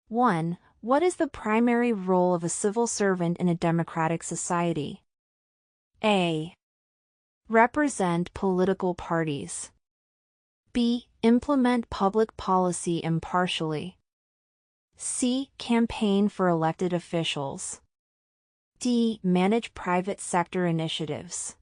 1. What is the primary role of a civil servant in a democratic society? A. Represent political parties. B. Implement public policy impartially. C. Campaign for elected officials. D. Manage private sector initiatives.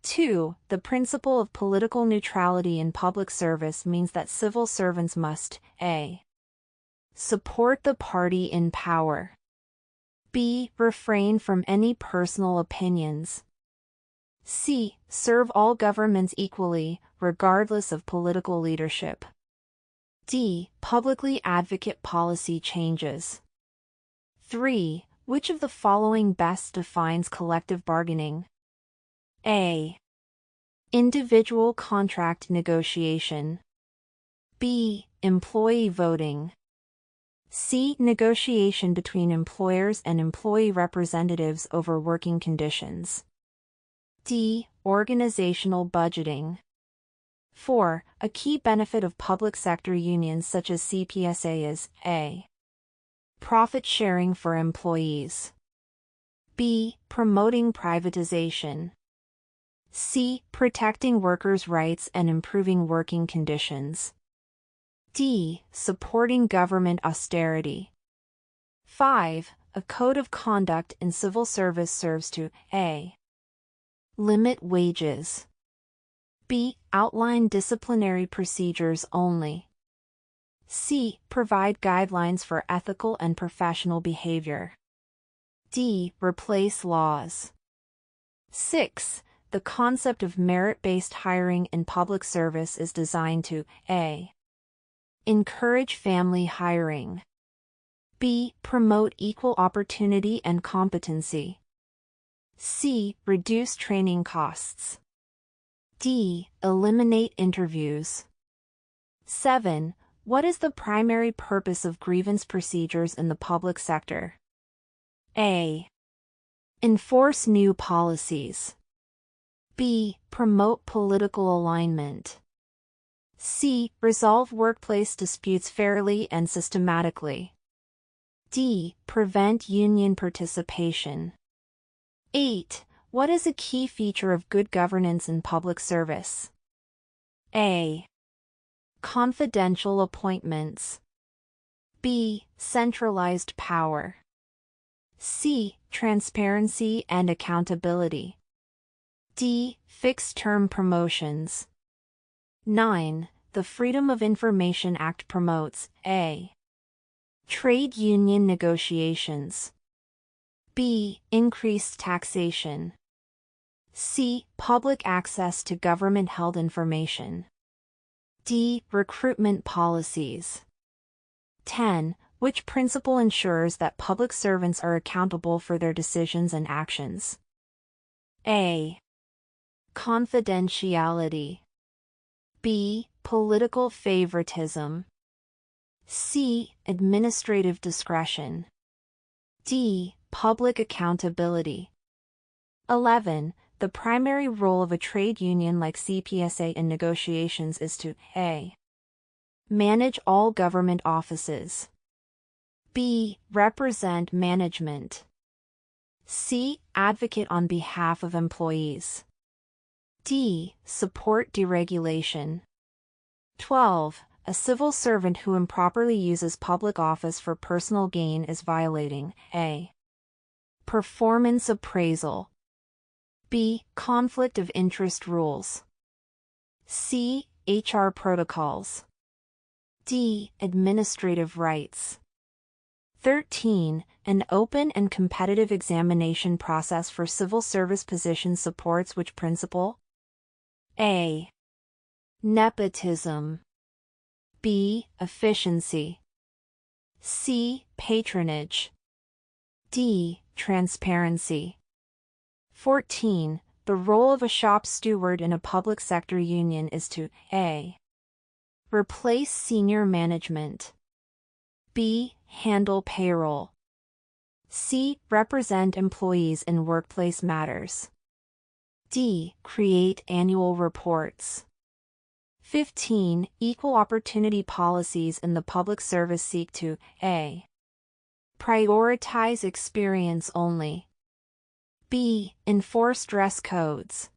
2. The principle of political neutrality in public service means that civil servants must A. Support the party in power. B. Refrain from any personal opinions. C. Serve all governments equally, regardless of political leadership. D. Publicly advocate policy changes. 3. Which of the following best defines collective bargaining? A. Individual contract negotiation. B. Employee voting. C. Negotiation between employers and employee representatives over working conditions. D. Organizational budgeting. 4. A key benefit of public sector unions such as CPSA is A. Profit sharing for employees. B. Promoting privatization. C. Protecting workers' rights and improving working conditions. D. Supporting government austerity. 5. A code of conduct in civil service serves to A. Limit wages. B. Outline disciplinary procedures only. C. Provide guidelines for ethical and professional behavior. D. Replace laws. 6. The concept of merit-based hiring in public service is designed to A. Encourage family hiring. B. Promote equal opportunity and competency. C. Reduce training costs. D. Eliminate interviews. 7. What is the primary purpose of grievance procedures in the public sector? A. Enforce new policies. B. Promote political alignment. C. Resolve workplace disputes fairly and systematically. D. Prevent union participation. 8. What is a key feature of good governance in public service? A. Confidential appointments. B. Centralized power. C. Transparency and accountability. D. Fixed-term promotions. 9. The Freedom of Information Act promotes A. Trade union negotiations. B. Increased taxation. C. Public access to government-held information. D. Recruitment policies. 10. Which principle ensures that public servants are accountable for their decisions and actions? A. Confidentiality. B. Political favoritism. C. Administrative discretion. D. Public accountability. 11. The primary role of a trade union like CPSA in negotiations is to A. Manage all government offices. B. Represent management. C. Advocate on behalf of employees. D. Support deregulation. 12. A civil servant who improperly uses public office for personal gain is violating A. Performance appraisal. B. Conflict of interest rules. C. HR protocols. D. Administrative rights. 13. An open and competitive examination process for civil service positions supports which principle? A. Nepotism. B. Efficiency. C. Patronage. D. Transparency. 14. The role of a shop steward in a public sector union is to A. Replace senior management. B. Handle payroll. C. Represent employees in workplace matters. D. Create annual reports. 15. Equal opportunity policies in the public service seek to a. Prioritize experience only. b. Enforce dress codes.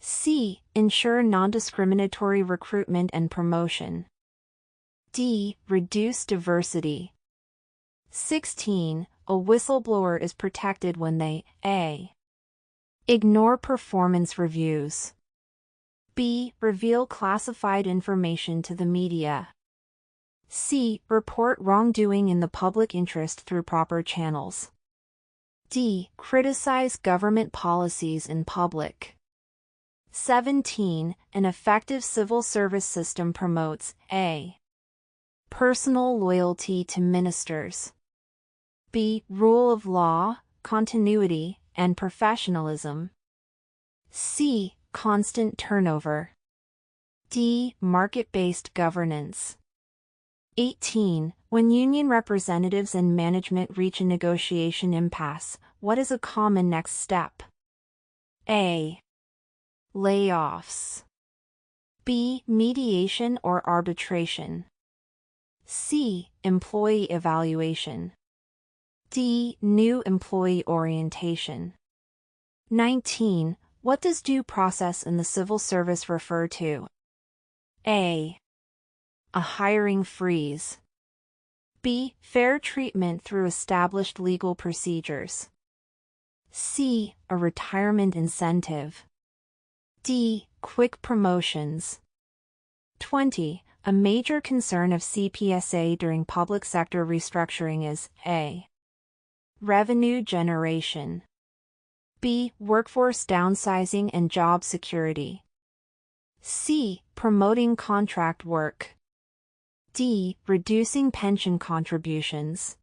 c. Ensure non-discriminatory recruitment and promotion. d. Reduce diversity. 16. A whistleblower is protected when they a. Ignore performance reviews. b. Reveal classified information to the media. c. Report wrongdoing in the public interest through proper channels. d. Criticize government policies in public. 17. An effective civil service system promotes a. Personal loyalty to ministers. b. Rule of law, continuity, and professionalism. c. Constant turnover. d. Market-based governance. 18. When union representatives and management reach a negotiation impasse, what is a common next step? a. Layoffs. b. Mediation or arbitration. c. Employee evaluation. d. New employee orientation. 19. What does due process in the civil service refer to? a. A hiring freeze. b. Fair treatment through established legal procedures. c. A retirement incentive. d. Quick promotions. 20. A major concern of CPSA during public sector restructuring is a. Revenue generation. b. Workforce downsizing and job security. c. Promoting contract work. d. Reducing pension contributions.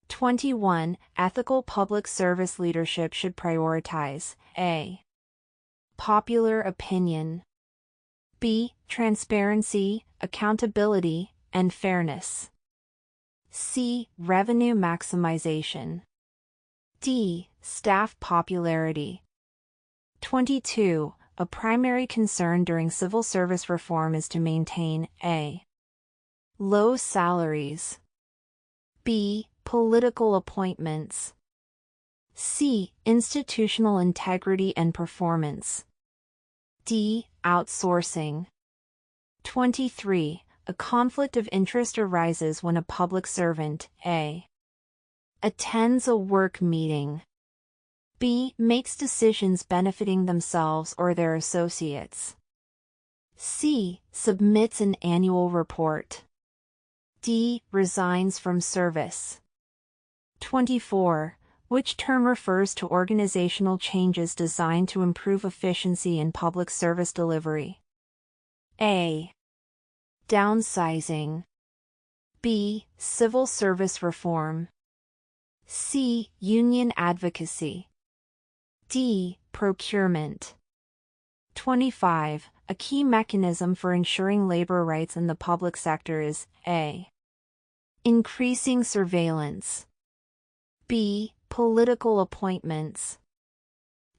21. Ethical public service leadership should prioritize a. Popular opinion. b. Transparency, accountability, and fairness. c. Revenue maximization. d. Staff popularity. 22. A primary concern during civil service reform is to maintain a. Low salaries. b. Political appointments. c. Institutional integrity and performance. d. Outsourcing. 23. A conflict of interest arises when a public servant a. Attends a work meeting. b. Makes decisions benefiting themselves or their associates. c. Submits an annual report. d. Resigns from service. 24. Which term refers to organizational changes designed to improve efficiency in public service delivery? a. Downsizing. b. Civil service reform. c. Union advocacy. d. Procurement. 25. A key mechanism for ensuring labor rights in the public sector is a. Increasing surveillance. b. Political appointments.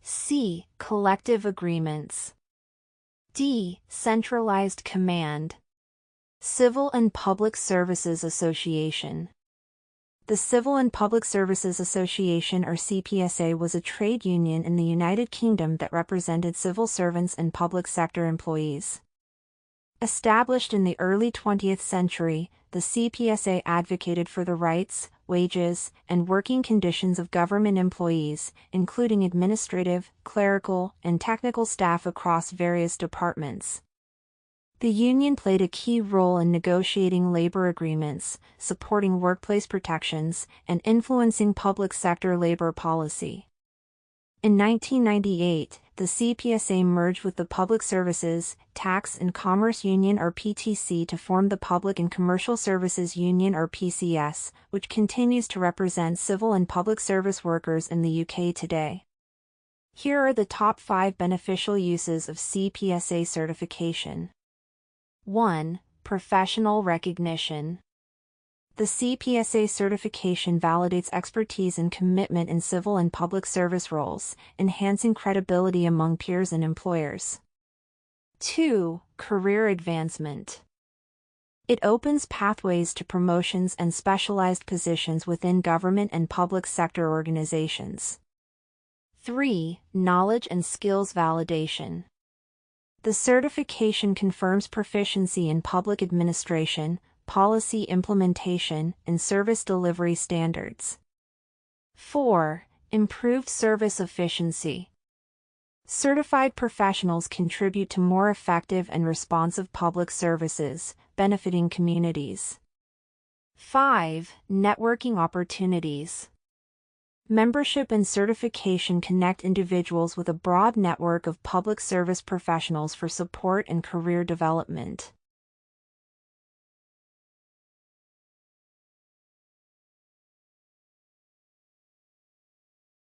c. Collective agreements. d. Centralized command. Civil and Public Services Association. The Civil and Public Services Association, or CPSA, was a trade union in the United Kingdom that represented civil servants and public sector employees. Established in the early 20th century, the CPSA advocated for the rights, wages, and working conditions of government employees, including administrative, clerical, and technical staff across various departments. The union played a key role in negotiating labor agreements, supporting workplace protections, and influencing public sector labor policy. In 1998, the CPSA merged with the Public Services, Tax and Commerce Union, or PTC, to form the Public and Commercial Services Union, or PCS, which continues to represent civil and public service workers in the UK today. Here are the top 5 beneficial uses of CPSA certification. 1. Professional recognition. The CPSA certification validates expertise and commitment in civil and public service roles, enhancing credibility among peers and employers. 2. Career advancement. It opens pathways to promotions and specialized positions within government and public sector organizations. 3. Knowledge and skills validation. The certification confirms proficiency in public administration, policy implementation, and service delivery standards. 4. Improved service efficiency. Certified professionals contribute to more effective and responsive public services, benefiting communities. 5. Networking opportunities. Membership and certification connect individuals with a broad network of public service professionals for support and career development.